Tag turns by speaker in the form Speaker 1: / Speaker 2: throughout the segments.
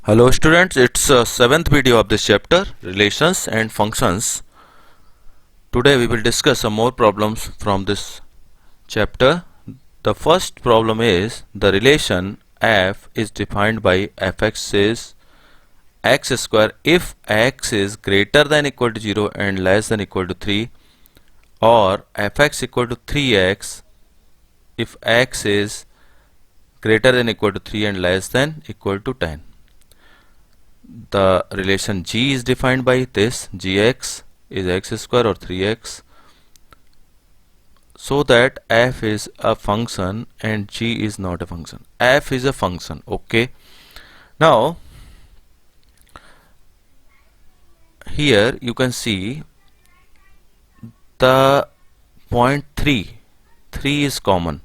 Speaker 1: Hello students, it's seventh video of this chapter, relations and functions. Today we will discuss some more problems from this chapter. The first problem is the relation f is defined by fx is x square if x is greater than equal to 0 and less than equal to 3, or fx equal to 3x if x is greater than equal to 3 and less than equal to 10. The relation g is defined by this: gx is x square or 3x, so that f is a function and g is not a function. F is a function. Okay, now here you can see the point 3 is common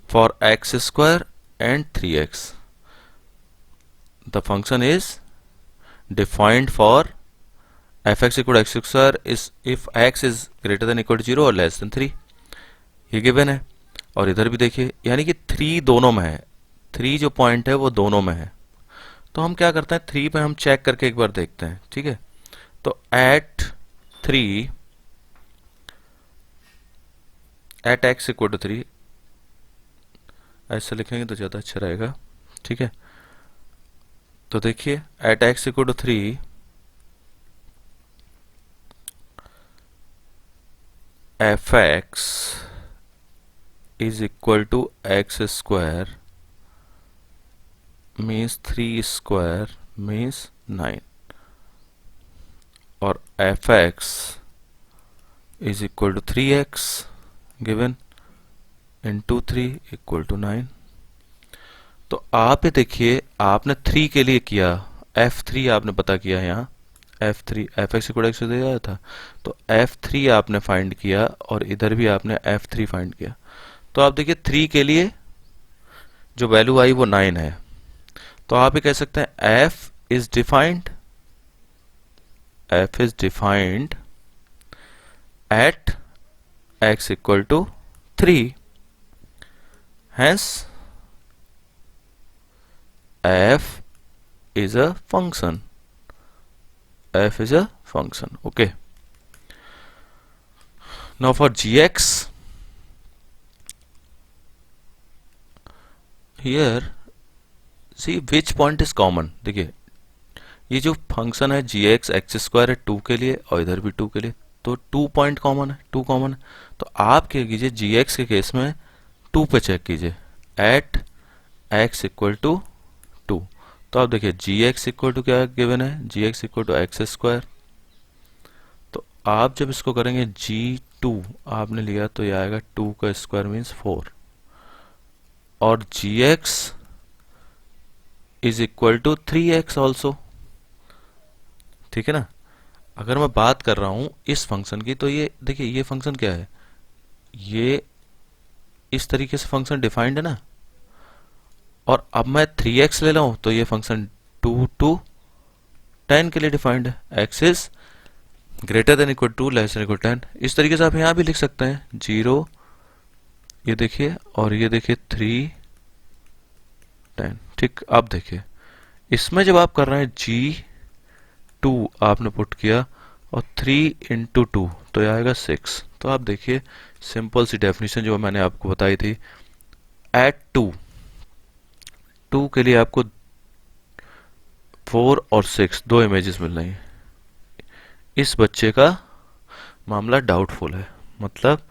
Speaker 1: for x square and 3x. The function is defined for fx equal to x square is if x is greater than equal to 0 और less than 3, ये given है. और इधर भी देखिए, यानी कि 3 दोनों में है, 3 जो पॉइंट है वो दोनों में है. तो हम क्या करते हैं, 3 पे हम चेक करके एक बार देखते हैं. ठीक है, तो at 3 at x equal to 3 ऐसा लिखेंगे तो ज़्यादा अच्छा रहेगा. ठीक है, तो देखिए at x equal to 3 f x is equal to x square means 3 square means 9, और f x is equal to 3x given into 3 equal to 9. तो आप ये देखिए, आपने 3 के लिए किया, f3 आपने पता किया, यहाँ f3 fx इक्वल एक्स दिया था, तो f3 आपने फाइंड किया और इधर भी आपने f3 फाइंड किया. तो आप देखिए 3 के लिए जो वैल्यू आई वो 9 है. तो आप ये कह सकते हैं f is defined at x equal to 3, hence f is a function. F is a function. Okay, now for gx, here see which point is common. देखिए ये जो फंक्शन है gx एक्स स्क्वायर है 2 के लिए और इधर भी 2 के लिए, तो 2 पॉइंट कॉमन है, 2 कॉमन है. तो आप क्या कीजिए, gx के केस में 2 पे चेक कीजिए एट x इक्वल टू 2. तो आप देखिए gx इक्वल टू क्या गिवन है, gx equal to x square. तो आप जब इसको करेंगे g2 आपने लिया तो ये आएगा 2 का स्क्वायर मीन्स 4, और gx is equal to 3x also. ठीक है ना. अगर मैं बात कर रहा हूं इस फंक्शन की, तो ये देखिए ये फंक्शन क्या है, ये इस तरीके से फंक्शन डिफाइंड है ना, और अब मैं 3x ले लूं तो ये फंक्शन 2 to 10 के लिए डिफाइंड है. x is greater than equal to less than equal 10. इस तरीके से आप यहां भी लिख सकते हैं 0, ये देखिए, और ये देखिए 3 10. ठीक, अब देखिए इसमें जब आप कर रहे हैं g2 आपने पुट किया और 3 इंटू 2 तो यह आएगा 6. तो आप देखिए सिंपल सी डेफिनेशन जो मैंने आपको बताई थी, एट 2 के लिए आपको 4 और 6 दो इमेजेस मिल रही हैं. इस बच्चे का मामला डाउटफुल है, मतलब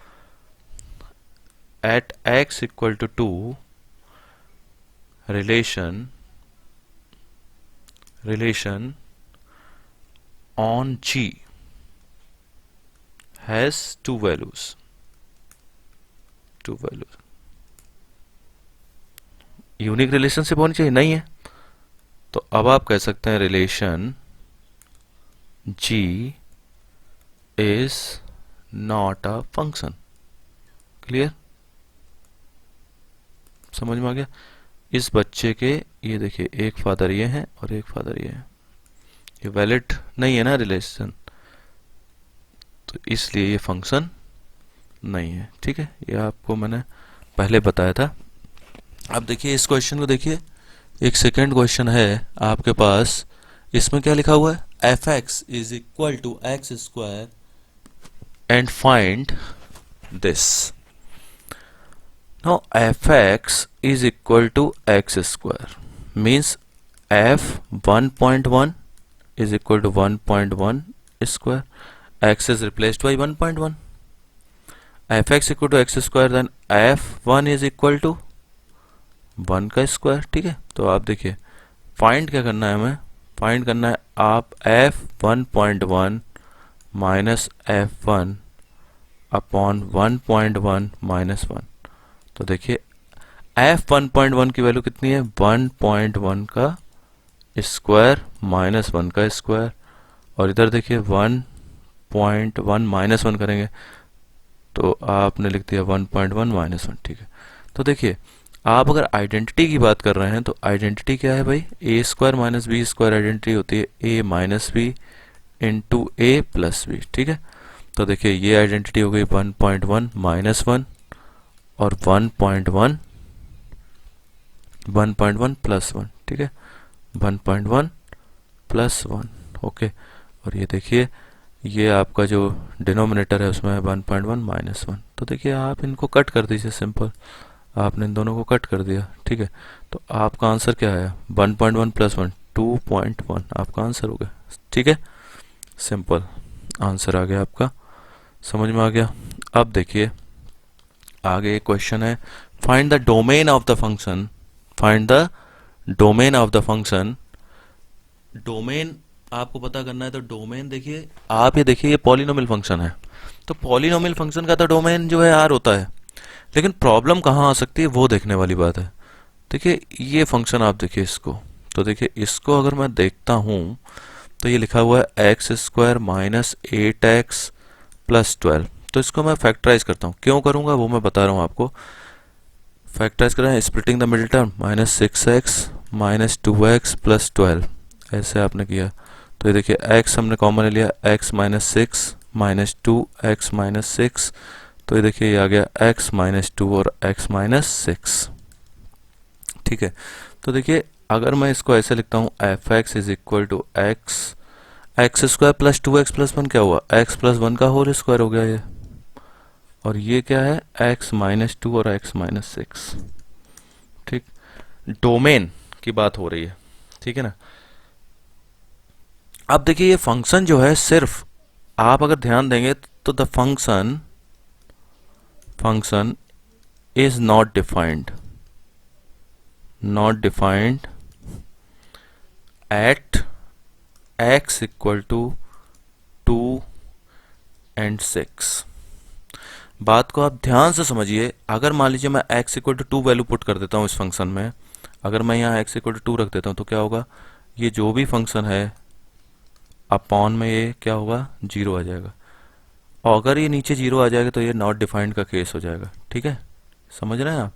Speaker 1: at x equal to 2 relation on g has two values. Unique relationship होनी चाहिए, नहीं है. तो अब आप कह सकते हैं relation g is not a function. Clear, समझ में आ गया. इस बच्चे के ये देखिए एक फादर ये हैं और एक फादर ये हैं, ये वैलिड नहीं है ना रिलेशन, तो इसलिए ये फंक्शन नहीं है. ठीक है, ये आपको मैंने पहले बताया था. अब देखिए इस क्वेश्चन को देखिए, एक सेकेंड क्वेश्चन है आपके पास, इसमें क्या लिखा हुआ है, f x is equal to x square and find this. Now f x is equal to x square means f 1.1 is equal to 1.1 square, x is replaced by 1.1, fx equal to x square, then f1 is equal to 1 का square. ठीक है, तो आप देखिए find क्या करना है, हमें फाइंड करना है आप f1.1 minus f1 upon 1.1 minus 1। तो देखिए f1.1 की वैल्यू कितनी है, 1.1 का स्क्वायर माइनस 1 का स्क्वायर, और इधर देखिए 1.1 माइनस 1 करेंगे तो आपने लिख दिया 1.1 माइनस 1। ठीक है, तो देखिए आप अगर आइडेंटिटी की बात कर रहे हैं तो आइडेंटिटी क्या है भाई, a square minus b square identity होती है a minus b into a plus b. ठीक है, तो देखिए ये आइडेंटिटी हो गई 1.1 माइनस 1 और 1.1 प्लस 1। ठीक है, 1.1 प्लस 1। ओके, और ये देखिए ये आपका जो डिनोमिनेटर है उसमें है 1.1 माइनस 1। तो देखिए आप इनको कट कर दीजिए, सिंपल, आपने इन दोनों को कट कर दिया। ठीक है, तो आपका आंसर क्या आया, 1.1 प्लस 1 2.1 आपका आंसर हो गया। ठीक है, सिंपल आंसर आ गया आपका, समझ में आ गया। अब देखिए आगे एक क्वेश्चन है, find the domain of the function, find the domain of the function. Domain आपको पता करना है, तो डोमेन देखिए आप ये देखिए ये पॉलिनोमियल फंक्शन है, तो पॉलिनोमियल फंक्शन का तो डोमेन जो है आर होता है, लेकिन प्रॉब्लम कहाँ आ सकती है वो देखने वाली बात है। देखिए ये फंक्शन आप देखिए इसको, तो देखिए इसको अगर मैं देखता हूँ तो ये लिखा हुआ है x square minus 8x plus 12। तो इसको मैं फैक्टराइज करता हूँ, क्यों करूँगा वो मैं बता रहा हूँ आपको। फैक्टराइज कर रहे हैं, splitting the middle term, minus 6x minus 2x plus 12, ऐसे आपने किया। तो ये देखिए x हमने कॉमन ले लिया, x minus 6 minus 2 x minus 6, तो ये देखिए ये आ गया x माइनस 2 और x माइनस 6। ठीक है, तो देखिए अगर मैं इसको ऐसे लिखता हूँ f x is equal to x square plus 2x plus 1, क्या हुआ, x प्लस 1 का होल स्क्वायर हो गया ये, और ये क्या है x माइनस 2 और x माइनस 6। ठीक, डोमेन की बात हो रही है, ठीक है ना। अब देखिए ये फंक्शन जो है, सिर्फ आप अगर ध्यान देंगे तो the function is not defined at x equal to 2 and 6। बात को आप ध्यान से समझिए, अगर मान लीजिए मैं x equal to 2 value put कर देता हूँ इस फंक्शन में, अगर मैं यहाँ x इक्वल टू 2 रख देता हूँ तो क्या होगा, ये जो भी फंक्शन है अपॉन में ये क्या होगा, 0 आ जाएगा, और अगर ये नीचे 0 आ जाएगा तो ये नॉट डिफाइंड का केस हो जाएगा। ठीक है, समझ रहे हैं आप।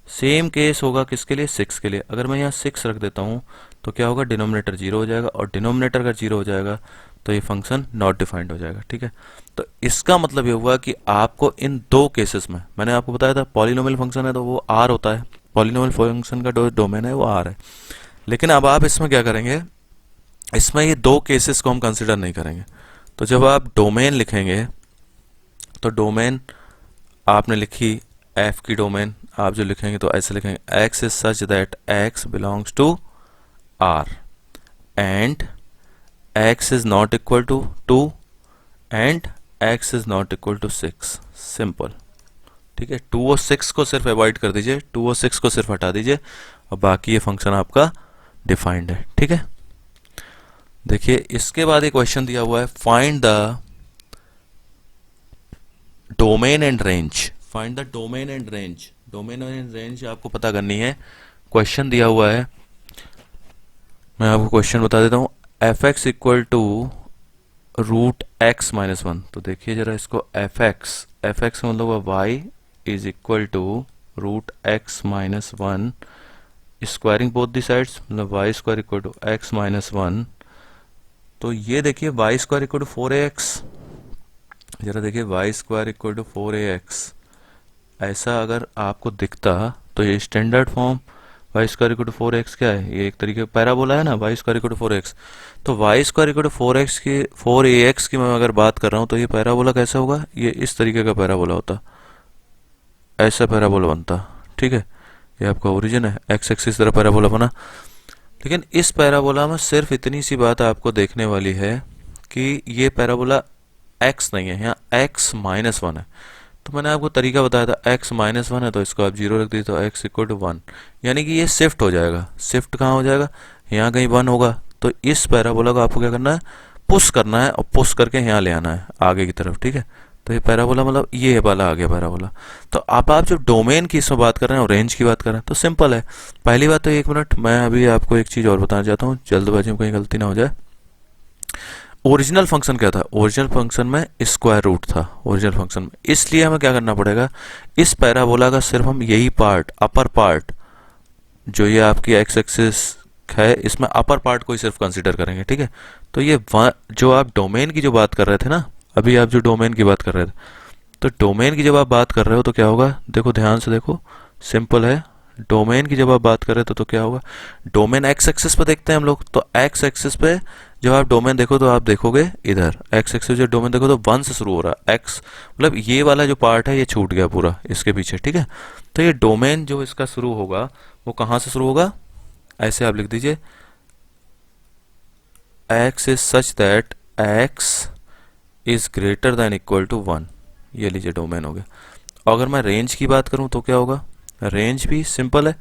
Speaker 1: सेम केस होगा किसके लिए, 6 के लिए। अगर मैं यहाँ 6 रख देता हूँ तो क्या होगा, डिनोमिनेटर 0 हो जाएगा, और डिनोमिनेटर अगर 0 हो जाएगा तो ये फंक्शन नॉट डिफाइंड हो जाएगा। ठीक है, तो इसका मतलब ये हुआ कि आपको इन दो केसेस में, मैंने आपको बताया था पॉलिनोमियल फंक्शन है तो वो आर होता है, पॉलिनोमियल फंक्शन का डोमेन है वो आर है, लेकिन अब आप इसमें क्या करेंगे, इसमें ये दो केसेस को हम कंसिडर नहीं करेंगे। तो जब आप डोमेन लिखेंगे तो डोमेन आपने लिखी एफ की डोमेन, आप जो लिखेंगे तो ऐसे लिखेंगे, x is such that x belongs to R and x is not equal to 2 and x is not equal to 6। Simple, ठीक है, 2 और 6 को सिर्फ अवॉइड कर दीजिए, 2 और 6 को सिर्फ हटा दीजिए, और बाकी ये फंक्शन आपका डिफाइंड है। ठीक है, देखिए इसके बाद एक क्वेश्चन दिया हुआ है, find the domain and range, find the domain and range. Domain and range आपको पता करनी है, क्वेश्चन दिया हुआ है, मैं आपको क्वेश्चन बता देता हूँ, f x equal to root x minus 1। तो देखिए जरा इसको, एफ एक्स मतलब हुआ y is equal to root x minus 1, squaring both the sides, मतलब y square equal to x minus 1। तो ये देखिए Y square equal to 4ax, जरा देखिए Y square equal to 4ax, ऐसा अगर आपको दिखता तो ये standard form y square equal to 4x क्या है, ये एक तरीके का पैराबोला है ना, Y square equal to 4x। तो Y square equal to 4x की 4ax की मैं अगर बात कर रहा हूँ तो ये पैराबोला कैसा होगा, ये इस तरीके का पैराबोला होता, ऐसा पैराबोला बनता, ठीक है। ये आपका ओरिजिन है, एक्स एक्सिस तरह पैराबोला बना। लेकिन इस पैराबोला में सिर्फ इतनी सी बात आपको देखने वाली है कि ये पैराबोला एक्स नहीं है, यहाँ एक्स माइनस वन है। तो मैंने आपको तरीका बताया था, एक्स माइनस वन है तो इसको आप जीरो रख दीजिए, तो एक्स इक्वल टू वन, यानी कि ये शिफ्ट हो जाएगा। शिफ्ट कहाँ हो जाएगा, यहाँ कहीं वन होगा। तो इस पैराबोला को आपको क्या करना है, पुश करना है, और पुश करके यहाँ ले आना है आगे की तरफ, ठीक है। तो ये पैराबोला मतलब ये वाला आ गया पैराबोला। तो अब आप जो डोमेन की इसमें बात कर रहे हैं और रेंज की बात कर रहे हैं, तो सिंपल है। पहली बात तो 1 मिनट, मैं अभी आपको एक चीज़ और बताना चाहता हूँ, जल्दबाजी में कहीं गलती ना हो जाए। ओरिजिनल फंक्शन क्या था, ओरिजिनल फंक्शन में स्क्वायर रूट था ओरिजिनल फंक्शन में, इसलिए हमें क्या करना पड़ेगा, इस पैराबोला का सिर्फ हम यही पार्ट, अपर पार्ट, जो ये आपकी एक्स एक्सिस है, इसमें अपर पार्ट को ही सिर्फ कंसीडर करेंगे, ठीक है। तो ये जो आप डोमेन की जो बात कर रहे थे ना, अभी आप जो डोमेन की बात कर रहे थे, तो डोमेन की जब आप बात कर रहे हो तो क्या होगा, देखो ध्यान से देखो, सिंपल है। डोमेन की जब आप बात कर रहे थे तो क्या होगा, डोमेन एक्स एक्सिस पे देखते हैं हम लोग, तो एक्स एक्सिस पे जब आप डोमेन देखो तो आप देखोगे इधर एक्स एक्सिस जब डोमेन देखो तो वन से शुरू हो रहा है, एक्स मतलब ये वाला जो पार्ट है ये छूट गया पूरा इसके पीछे, ठीक है। तो ये डोमेन जो इसका शुरू होगा वो कहाँ से शुरू होगा, ऐसे आप लिख दीजिए, x is such that x is greater than equal to one, ये लीजिए डोमेन हो गया। अगर मैं रेंज की बात करूं तो क्या होगा, रेंज भी सिंपल है।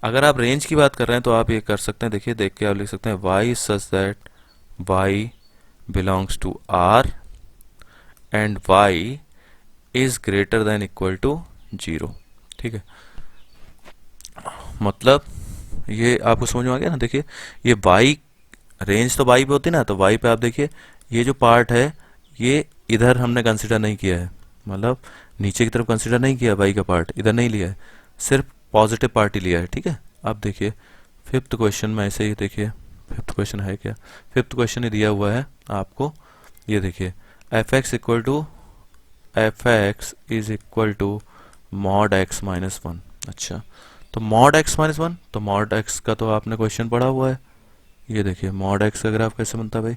Speaker 1: अगर आप रेंज की बात कर रहे हैं तो आप ये कर सकते हैं, देखिए देख के आप लिख सकते हैं, y such that y belongs to r and y is greater than equal to 0, ठीक है। मतलब ये आपको समझ में आ गया ना, देखिए ये y, रेंज तो y पे होती है ना, तो y पे आप देखिए ये जो पार्ट है ये इधर हमने कंसिडर नहीं किया है, मतलब नीचे की तरफ कंसिडर नहीं किया, y का पार्ट इधर नहीं लिया है, सिर्फ पॉजिटिव पार्ट ही लिया है, ठीक है। अब देखिए फिफ्थ क्वेश्चन में ऐसे ही, देखिए फिफ्थ क्वेश्चन है क्या, फिफ्थ क्वेश्चन ही दिया हुआ है आपको, ये देखिए f x equal to f x is equal to mod x minus one. अच्छा, तो मॉड एक्स माइनस वन, तो मॉड एक्स का तो आपने क्वेश्चन पढ़ा हुआ है, ये देखिए मॉड एक्स का ग्राफ कैसे बनता है भाई,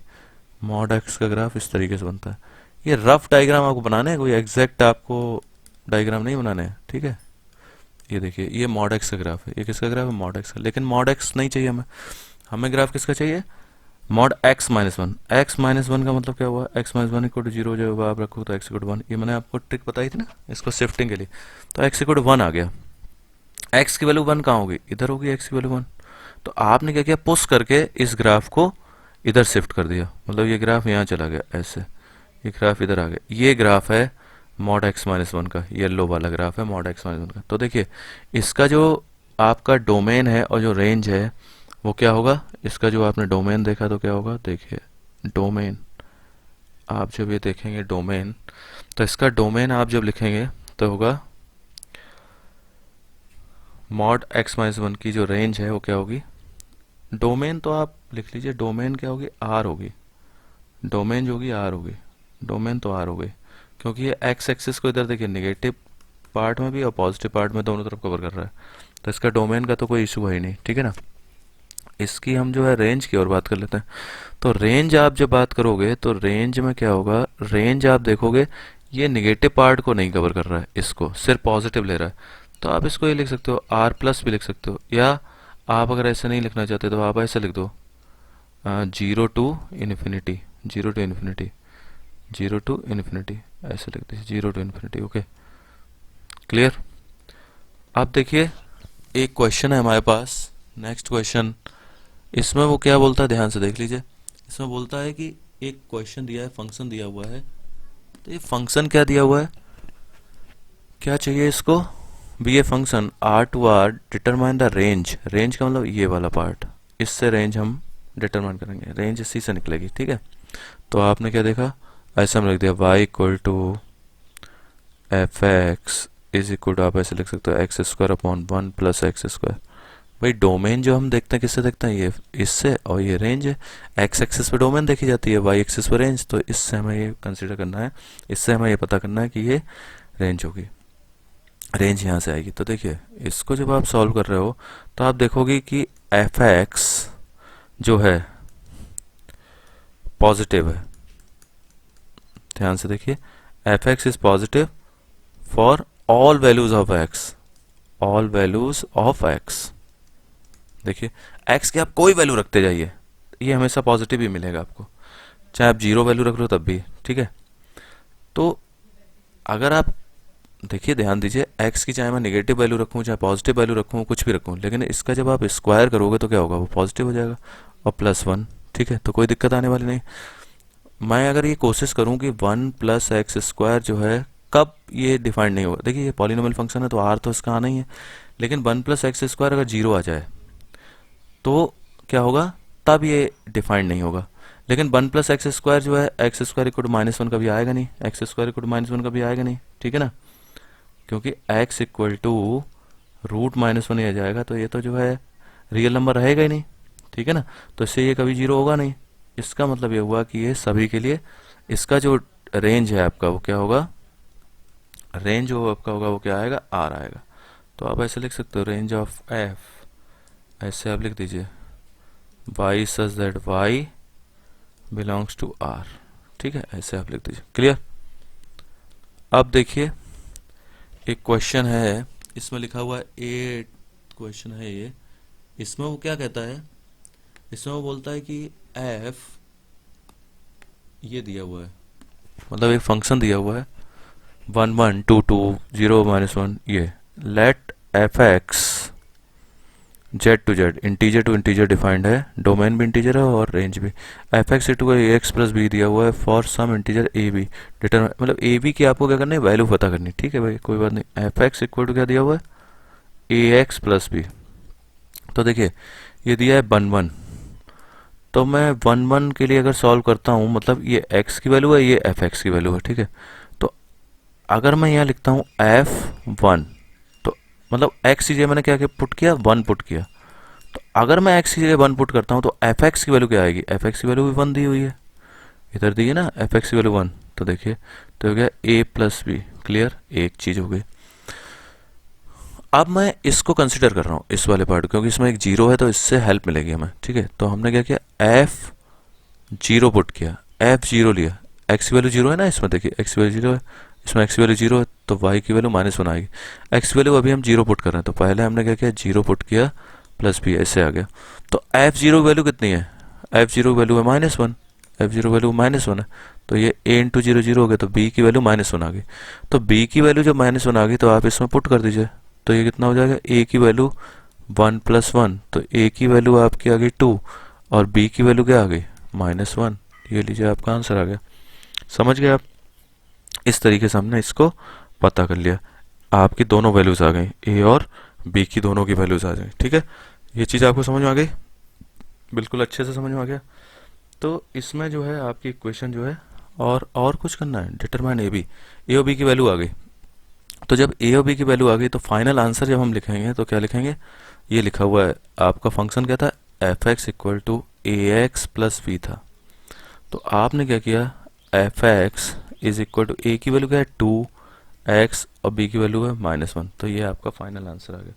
Speaker 1: मॉड एक्स का ग्राफ इस तरीके से बनता है। ये रफ डायग्राम आपको बनाने हैं, कोई एग्जैक्ट आपको डायग्राम नहीं बनाने हैं, ठीक है। ये देखिए ये मॉड एक्स का ग्राफ है, ये किसका ग्राफ है, मॉड एक्स का। लेकिन मॉड एक्स नहीं चाहिए हमें, हमें ग्राफ किसका चाहिए, mod x minus one. X minus one का मतलब क्या हुआ, x minus one equal to zero जो आप रखो तो एक्स इक्वल टू वन, ये मैंने आपको ट्रिक बताई थी ना इसको शिफ्टिंग के लिए। तो एक्स इक्वल टू वन आ गया, एक्स की वैल्यू वन कहाँ होगी, इधर होगी एक्स की वैल्यू वन। तो आपने क्या किया, पुश करके इस ग्राफ को इधर शिफ्ट कर दिया, मतलब ये ग्राफ यहाँ चला गया ऐसे, ये ग्राफ इधर आ गया। ये ग्राफ है मॉड एक्स माइनस वन का, येलो वाला ग्राफ है मॉड एक्स माइनस वन का। तो देखिए इसका जो आपका डोमेन है और जो रेंज है वो क्या होगा, इसका जो आपने डोमेन देखा तो क्या होगा, देखिए डोमेन, आप जब ये देखेंगे डोमेन, तो इसका डोमेन आप जब लिखेंगे तो होगा मॉड एक्स माइनस वन की जो रेंज है वो क्या होगी, डोमेन तो आप लिख लीजिए, डोमेन क्या होगी, आर होगी, डोमेन जो होगी आर होगी, डोमेन तो आर हो गई, क्योंकि ये एक्स एक्सिस को इधर देखिए नेगेटिव पार्ट में भी और पॉजिटिव पार्ट में दोनों तरफ कवर कर रहा है, तो इसका डोमेन का तो कोई इशू है ही नहीं, ठीक है ना। इसकी हम जो है रेंज की और बात कर लेते हैं। तो रेंज आप जब बात करोगे तो रेंज में क्या होगा, रेंज आप देखोगे ये निगेटिव पार्ट को नहीं कवर कर रहा है, इसको सिर्फ पॉजिटिव ले रहा है। तो आप इसको ये लिख सकते हो आर प्लस भी लिख सकते हो, या आप अगर ऐसे नहीं लिखना चाहते तो आप ऐसे लिख दो zero to infinity, zero to infinity, zero to infinity, ऐसे लिख दीजिए zero to infinity, okay clear. अब देखिए एक क्वेश्चन है हमारे पास, नेक्स्ट क्वेश्चन, इसमें वो क्या बोलता है ध्यान से देख लीजिए। इसमें बोलता है कि एक क्वेश्चन दिया है, फंक्शन दिया हुआ है, तो ये फंक्शन क्या दिया हुआ है, क्या चाहिए इसको, be a function R to R determine the range, range का मतलब ये वाला पार्ट, इससे रेंज हम डिटरमाइन करेंगे, रेंज इसी से निकलेगी, ठीक है। तो आपने क्या देखा, ऐसा हम लिख दिया y equal to f x is equal to, आप ऐसे लिख सकते हो x square upon one plus x square. भाई डोमेन जो हम देखते हैं किससे देखते हैं, ये इससे, और ये रेंज है, एक्स एक्सिस पे डोमेन देखी जाती है, वाई एक्सिस पे रेंज, तो इससे हमें ये कंसीडर करना है, इससे हमें ये पता करना है कि ये रेंज होगी। रेंज यहाँ से आएगी। तो देखिए इसको जब आप सॉल्व कर रहे हो तो आप देखोगे कि एफ एक्स जो है पॉजिटिव है। ध्यान से देखिए, f x is positive for all values of x, all values of x. देखिए एक्स की आप कोई वैल्यू रखते जाइए, ये हमेशा पॉजिटिव ही मिलेगा आपको, चाहे आप जीरो वैल्यू रख लो तब भी, ठीक है। तो अगर आप देखिए, ध्यान दीजिए, x की चाहे मैं नेगेटिव वैल्यू रखूं चाहे पॉजिटिव वैल्यू रखूं कुछ भी रखूं, लेकिन इसका जब आप स्क्वायर करोगे तो क्या होगा, वो पॉजिटिव हो जाएगा और +1, ठीक है। तो कोई दिक्कत आने वाली नहीं। मैं अगर ये कोशिश करूं कि 1 + एक्स स्क्वायर जो है कब ये डिफाइंड नहीं होगा, देखिए ये पॉलिनोमियल फंक्शन है तो r तो इसका आना ही है, लेकिन 1 + एक्स स्क्वायर अगर जीरो आ जाए तो क्या होगा, तब ये डिफाइंड नहीं होगा। लेकिन 1 + एक्स स्क्वायर जो है, एक्स स्क्वायर इक्वल टू -1 कभी आएगा नहीं, एक्स स्क्वायर इक्वल टू -1 कभी आएगा नहीं, ठीक है ना, क्योंकि x इक्वल टू √-1 ही आ जाएगा, तो ये तो जो है रियल नंबर रहेगा ही नहीं, ठीक है ना। तो इससे ये कभी जीरो होगा नहीं। इसका मतलब ये हुआ कि ये सभी के लिए इसका जो रेंज है आपका वो क्या होगा, रेंज जो आपका होगा वो क्या आएगा, r आएगा। तो आप ऐसे लिख सकते हो, रेंज ऑफ f, ऐसे आप लिख दीजिए y such that y belongs to r, ठीक है, ऐसे आप लिख दीजिए। क्लियर। अब देखिए एक क्वेश्चन है, इसमें लिखा हुआ है 8 क्वेश्चन है ये। इसमें वो क्या कहता है, इसमें वो बोलता है कि f ये दिया हुआ है, मतलब एक फंक्शन दिया हुआ है 1 1 2 2 0 -1, ये let f x Z to Z, integer to integer defined है, डोमेन भी इंटीजर है और रेंज भी। एफ एक्स टू का ए एक्स प्लस बी दिया हुआ है for some integer a b, determine, मतलब ए बी की आपको क्या करना है, वैल्यू पता करनी, ठीक है भाई, कोई बात नहीं। एफ एक्स इक्वल टू क्या दिया हुआ है, ए एक्स प्लस बी। तो देखिए ये दिया है 1 1, तो मैं 1 1 के लिए अगर सॉल्व करता हूँ, मतलब ये x की वैल्यू है, ये एफ एक्स की वैल्यू है, ठीक है। तो अगर मैं यहाँ लिखता हूँ f1, तो मतलब x की जगह मैंने क्या पुट किया, 1 पुट किया। तो अगर मैं x की जगह 1 पुट करता हूँ तो एफ एक्स की वैल्यू क्या आएगी, एफ एक्स की वैल्यू भी 1 दी हुई है, इधर दी है ना एफ एक्स की वैल्यू 1। तो देखिए तो हो गया a + b। क्लियर, एक चीज हो गई। अब मैं इसको कंसिडर कर रहा हूँ, इस वाले पार्ट, क्योंकि इसमें एक जीरो है तो इससे हेल्प मिलेगी हमें, ठीक है। तो हमने क्या किया, f0 पुट किया, f0 लिया, x की वैल्यू जीरो है ना इसमें, देखिए x की वैल्यू जीरो है, इसमें x की वैल्यू जीरो है, तो y की वैल्यू -1 आएगी। x की वैल्यू अभी हम जीरो पुट कर रहे हैं, तो पहले हमने क्या किया, जीरो पुट किया प्लस b, ऐसे आ गया। तो f0 की वैल्यू कितनी है, f0 की वैल्यू है -1, f0 वैल्यू -1 है, तो ये a इंटू जीरो जीरो हो गया, तो b की वैल्यू -1 आ गई। तो b की वैल्यू जब -1 आ गई तो आप इसमें पुट कर दीजिए, तो ये कितना हो जाएगा, a की वैल्यू 1 + 1, तो a की वैल्यू आपकी आ गई 2 और b की वैल्यू क्या आ गई, -1। ये लीजिए आपका आंसर आ गया। समझ गए आप, इस तरीके से हमने इसको पता कर लिया, आपकी दोनों वैल्यूज आ गई, a और b की दोनों की वैल्यूज आ गई, ठीक है। ये चीज़ आपको समझ में आ गई, बिल्कुल अच्छे से समझ में आ गया। तो इसमें जो है आपकी इक्वेशन जो है, और कुछ करना है, डिटरमाइन ए और बी की वैल्यू आ गई। तो जब ए और बी की वैल्यू आ गई तो फाइनल आंसर जब हम लिखेंगे तो क्या लिखेंगे, ये लिखा हुआ है आपका फंक्शन क्या था, f x equal to a x plus b था। तो आपने क्या किया, f x is equal to a की वैल्यू क्या है 2x और b की वैल्यू है -1, तो ये आपका फाइनल आंसर आ गया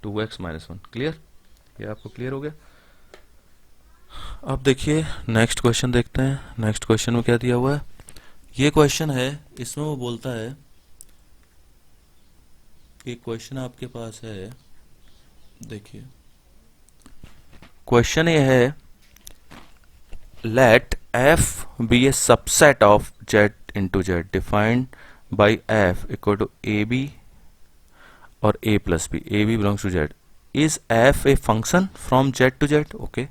Speaker 1: 2x -1। क्लियर, ये आपको क्लियर हो गया। अब देखिए नेक्स्ट क्वेश्चन देखते हैं, नेक्स्ट क्वेश्चन में क्या दिया हुआ है। ये क्वेश्चन है, इसमें वो बोलता है, एक क्वेश्चन आपके पास है, देखिए क्वेश्चन ये है, let f be a subset of z into Z defined by f equal to a b और a plus b, a b belongs to Z, is f a function from z to z। Okay,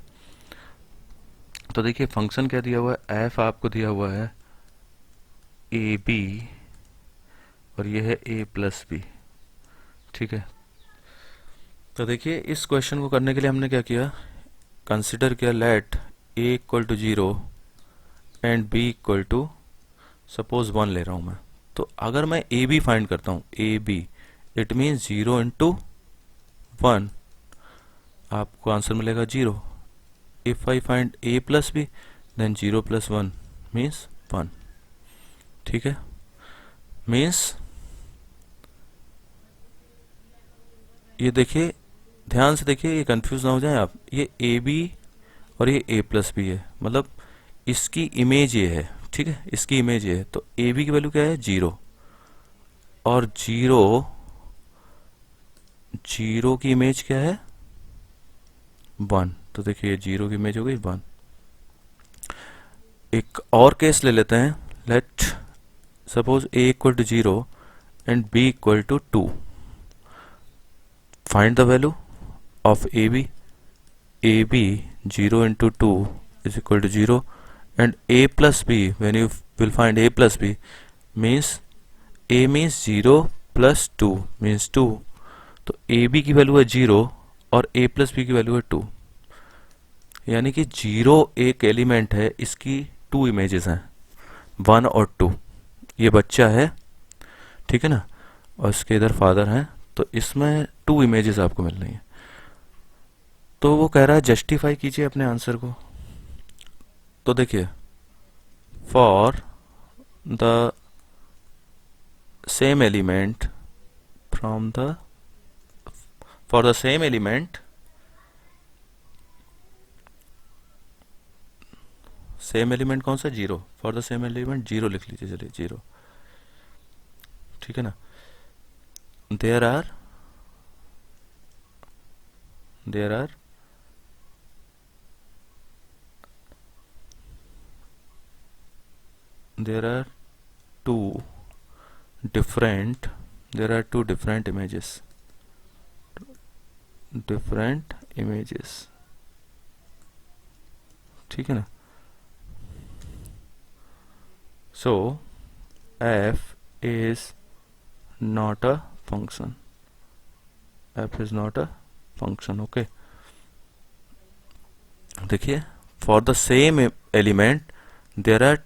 Speaker 1: तो देखिए function क्या दिया हुआ है, f आपको दिया हुआ है ए बी और ये है a प्लस बी, ठीक है। तो देखिए इस क्वेश्चन को करने के लिए हमने क्या किया, कंसिडर किया let a equal to 0 and b equal to suppose 1 ले रहा हूं मैं। तो अगर मैं ए बी फाइंड करता हूं, a b, it means 0 into 1, आपको आंसर मिलेगा 0। If I find a plus b then 0 + 1 means 1, ठीक है। मीन्स ये देखिए, ध्यान से देखिए, ये कंफ्यूज ना हो जाए आप। ये ए बी और ये ए प्लस बी है, मतलब इसकी इमेज ये है, ठीक है, इसकी इमेज ये है। तो ए बी की वैल्यू क्या है, 0, और जीरो, जीरो की इमेज क्या है, 1। तो देखिए ये जीरो की इमेज हो गई 1। एक और केस ले लेते हैं। Let suppose a equal to 0 and b equal to 2। Find the value of a b 0 into 2 is equal to 0, and a plus b, when you will find a plus b, means a means 0 plus 2 means 2। तो a b की value है 0 और a plus b की value है 2, यानी कि 0 एक element है, इसकी 2 इमेजेस हैं, 1 और 2। ये बच्चा है, ठीक है ना, और इसके इधर फादर हैं, तो इसमें 2 इमेजेस आपको मिल रही हैं। तो वो कह रहा है जस्टिफाई कीजिए अपने आंसर को। तो देखिए, for the same element from the for the same element, same element कौन सा, 0। फॉर द सेम एलिमेंट 0 लिख लीजिए, चलिए 0, ठीक है ना। There are there are there are two different images, ठीक है ना। so f is not a function, okay। देखिए, for the same element there are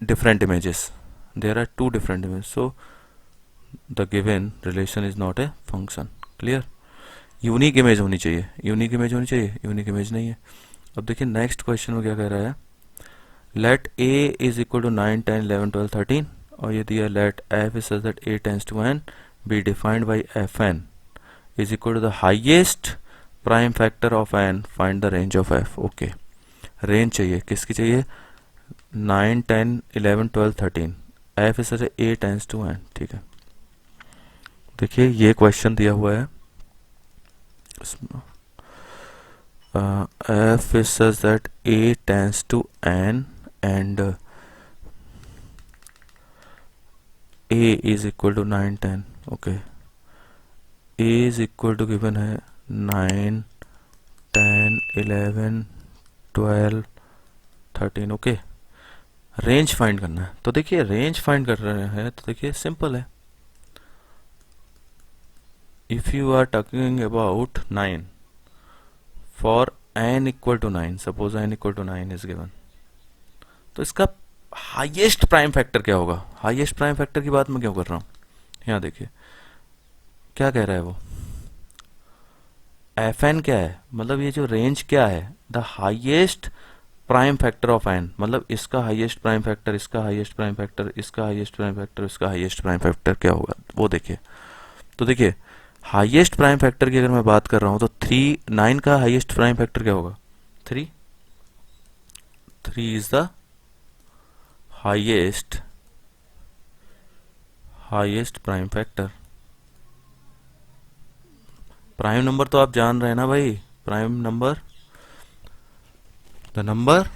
Speaker 1: different images, so the given relation is not a function। Clear, unique image होनी चाहिए, unique image नहीं है। अब देखिए नेक्स्ट क्वेश्चन में क्या कह रहा है, let a is equal to 9 10 11 12 13, और ये दिया let f is such that a tends to n be defined by fn is equal to the highest prime factor of n, find the range of f। Okay, range चाहिए, किसकी चाहिए, 9 10 11 12 13, f is such that a tends to n, ठीक है। देखिए ये question दिया हुआ है, f is such that a tends to n and a is equal to 9 10, okay। a is equal to given है 9 10 11 12 13, ओके। रेंज फाइंड करना है, तो देखिए रेंज फाइंड कर रहे हैं, तो देखिए सिंपल है। If you are talking about 9 for n equal to 9, suppose n equal to 9 is given, तो इसका हाईएस्ट प्राइम फैक्टर क्या होगा। हाईएस्ट प्राइम फैक्टर की बात मैं क्यों कर रहा हूं, यहां देखिए क्या कह रहा है वो, fn क्या है, मतलब ये जो रेंज क्या है, the highest prime factor of n, मतलब इसका हाईएस्ट प्राइम फैक्टर, इसका हाईएस्ट प्राइम फैक्टर, इसका हाईएस्ट प्राइम फैक्टर, इसका हाईएस्ट प्राइम फैक्टर क्या होगा वो देखिए। तो देखिए हाईएस्ट प्राइम फैक्टर की अगर मैं बात कर रहा हूं तो 9 का हाईएस्ट प्राइम फैक्टर क्या होगा, 3 is the highest prime factor. Prime number तो आप जान रहे हैं ना भाई, prime number, the number,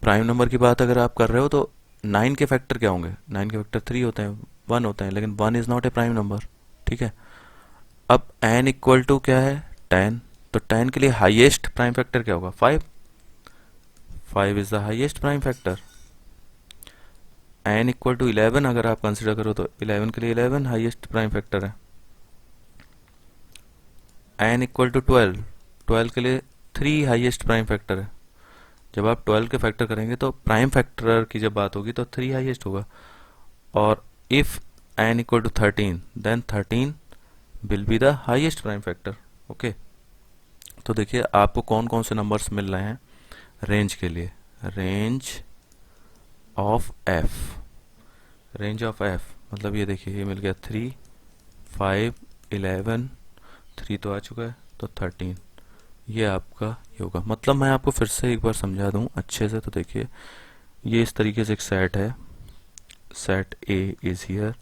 Speaker 1: prime number की बात अगर आप कर रहे हो तो 9 के फैक्टर क्या होंगे, 9 के फैक्टर 3 होते हैं, 1 होते हैं, लेकिन 1 is not a prime number, ठीक है। अब n इक्वल टू क्या है, 10, तो 10 के लिए हाईएस्ट प्राइम फैक्टर क्या होगा, 5 is the highest prime factor. n equal to 11 अगर आप कंसिडर करो तो 11 के लिए 11 हाईएस्ट प्राइम फैक्टर है। n इक्वल टू 12 के लिए 3 हाईएस्ट प्राइम फैक्टर है। जब आप 12 के फैक्टर करेंगे तो प्राइम फैक्टर की जब बात होगी तो 3 हाईएस्ट होगा। और if n equal to 13 then 13 will be the highest prime factor, okay. तो देखिए आपको कौन कौन से नंबर्स मिल रहे हैं रेंज के लिए, रेंज ऑफ f मतलब ये देखिए ये मिल गया 3 5 11, 3 तो आ चुका है, तो 13, ये आपका ये होगा। मतलब मैं आपको फिर से एक बार समझा दूं अच्छे से, तो देखिए ये इस तरीके से एक सेट है, set A is here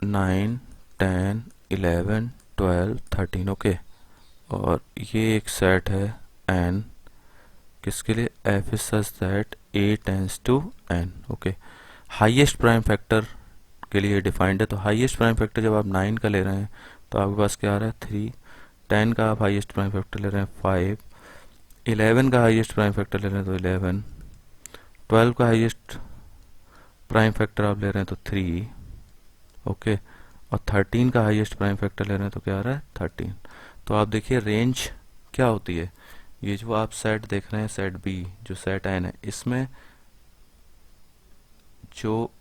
Speaker 1: 9, 10, 11, 12, 13, okay. और ये एक सेट है एन, किसके लिए, f is such that A tends to N, okay. Highest prime factor के लिए डिफाइंड है, तो हाईएस्ट प्राइम फैक्टर जब आप 9 का ले रहे हैं तो आपके पास क्या आ रहा है 3, 10 का आप हाईएस्ट प्राइम फैक्टर ले रहे हैं 5, 11 का हाईएस्ट प्राइम फैक्टर ले रहे हैं तो 11, 12 का हाईएस्ट प्राइम फैक्टर आप ले रहे हैं तो 3, ओके। और 13 का हाईएस्ट प्राइम फैक्टर ले रहे हैं तो क्या आ रहा है 13। तो आप देखिए रेंज क्या होती है, ये जो आप सेट देख रहे हैं सेट बी जो सेट एन है, इसमें जो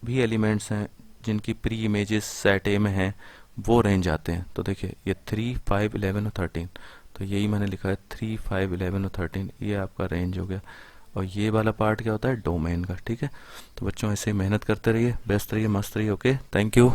Speaker 1: भी एलिमेंट्स हैं जिनकी प्री इमेजेस सेट ए में हैं वो रेंज आते हैं। तो देखिए ये 3, 5, 11 और 13, तो यही मैंने लिखा है 3, 5, 11 और 13, ये आपका रेंज हो गया। और ये वाला पार्ट क्या होता है, डोमेन का, ठीक है। तो बच्चों ऐसे ही मेहनत करते रहिए, बेस्ट रहिए, मस्त रहिए, ओके, थैंक यू।